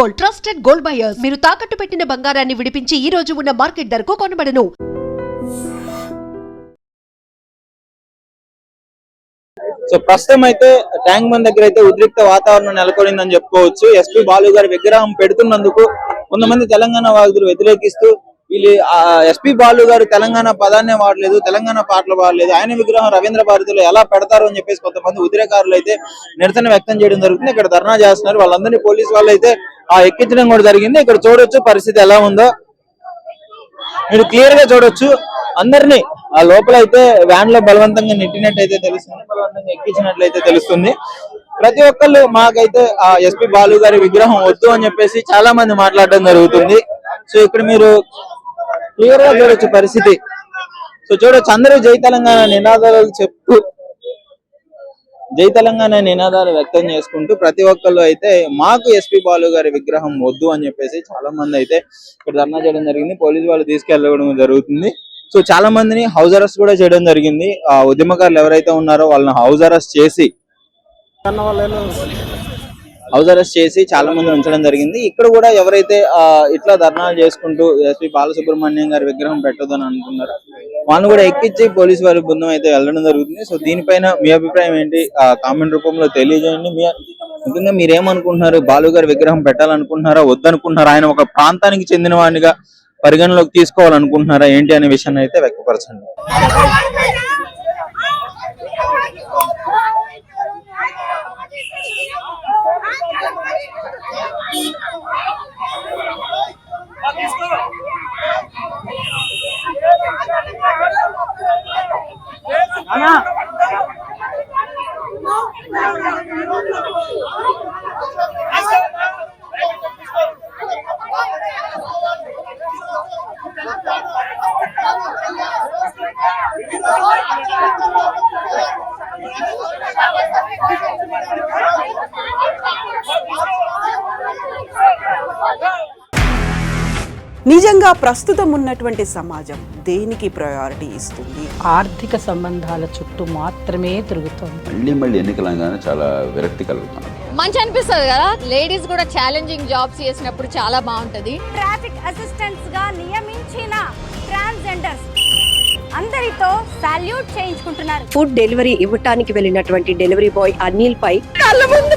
Gold, trusted gold buyers. మీరు తాకట్టు పెట్టిన బంగారాన్ని విడిపించి ఈ రోజు ఉన్న మార్కెట్ ధరకు కొనబడను. సో ప్రస్తుతం అయితే ట్యాంక్ బండ్ దగ్గర అయితే ఉద్రిక్త వాతావరణం నెలకొనిందని చెప్పుకోవచ్చు. ఎస్పీ బాలు గారి విగ్రహం పెడుతున్నందుకు కొంతమంది తెలంగాణ వాదులు వ్యతిరేకిస్తూ వీళ్ళు ఎస్పీ బాలు గారు తెలంగాణ పదాన్నే వాడలేదు, తెలంగాణ పాటలు వాడలేదు, ఆయన విగ్రహం రవీంద్ర భారతిలో ఎలా పెడతారు అని చెప్పేసి కొంతమంది ఉద్రేకారులు అయితే నిరసన వ్యక్తం చేయడం జరుగుతుంది. ఇక్కడ ధర్నా చేస్తున్నారు. వాళ్ళందరినీ పోలీసు వాళ్ళు అయితే ఎక్కించడం కూడా జరిగింది. ఇక్కడ చూడొచ్చు పరిస్థితి ఎలా ఉందో మీరు క్లియర్ గా చూడొచ్చు. అందరినీ ఆ లోపల అయితే వ్యాన్ లో బలవంతంగా నెట్టినట్టయితే తెలుస్తుంది, బలవంతంగా ఎక్కించినట్లయితే తెలుస్తుంది. ప్రతి ఒక్కళ్ళు మాకైతే ఆ ఎస్పీ బాలు గారి విగ్రహం వద్దు అని చెప్పేసి చాలా మంది మాట్లాడడం జరుగుతుంది. సో ఇక్కడ మీరు క్లియర్ గా చూడొచ్చు పరిస్థితి. సో చూడొచ్చు అందరూ జై తెలంగాణ నినాదాలు చెప్తూ జై తెలంగాణ నినాదాలు వ్యక్తం చేసుకుంటూ ప్రతి ఒక్కళ్ళు అయితే మాకు ఎస్పీ బాలు గారి విగ్రహం వద్దు అని చెప్పేసి చాలా మంది అయితే ఇక్కడ ధర్నా చేయడం జరిగింది. పోలీసు వాళ్ళు తీసుకెళ్ళడం జరుగుతుంది. సో చాలా మందిని హౌస్ అరెస్ట్ కూడా చేయడం జరిగింది. ఆ ఉద్యమకారులు ఎవరైతే ఉన్నారో వాళ్ళని హౌస్ అరెస్ట్ చేసి చాలా మంది ఉంచడం జరిగింది. ఇక్కడ కూడా ఎవరైతే ఇట్లా ధర్నాలు చేసుకుంటూ ఎస్పీ బాలసుబ్రహ్మణ్యం గారి విగ్రహం పెట్టదని అనుకున్నారో వాళ్ళని కూడా ఎక్కించి పోలీసు వారి బృందం అయితే వెళ్ళడం జరుగుతుంది. సో దీనిపైన మీ అభిప్రాయం ఏంటి కామెంట్ రూపంలో తెలియజేయండి. ముఖ్యంగా మీరేమనుకుంటున్నారు? బాలు గారి విగ్రహం పెట్టాలనుకుంటున్నారా, వద్దనుకుంటున్నారా? ఆయన ఒక ప్రాంతానికి చెందిన వాడిగా పరిగణలోకి తీసుకోవాలనుకుంటున్నారా ఏంటి అనే విషయాన్ని అయితే వ్యక్తపరచండి. నిజంగా ప్రస్తుతం ఉన్నటువంటి సమాజం దేనికి ప్రయారిటీ ఇస్తుంది? ఆర్థిక సంబంధాల చుట్టూ మాత్రమే తిరుగుతుంది. మళ్ళీ ఎన్నికలంగానే చాలా విరక్తి కలుగుతున్నాం. మంచి అనిపిస్తుంది కదా, లేడీస్ కూడా ఛాలెంజింగ్ జాబ్స్ చేసినప్పుడు చాలా బాగుంటది. ట్రాఫిక్ అసిస్టెంట్స్ గా నియమించిన ట్రాన్స్జెండర్స్ అందరితో సాల్యూట్ చేయించుకుంటున్నారు. ఫుడ్ డెలివరీ ఇవ్వటానికి వెళ్ళినటువంటి డెలివరీ బాయ్ అనిల్ పై కళ్ళ ముందు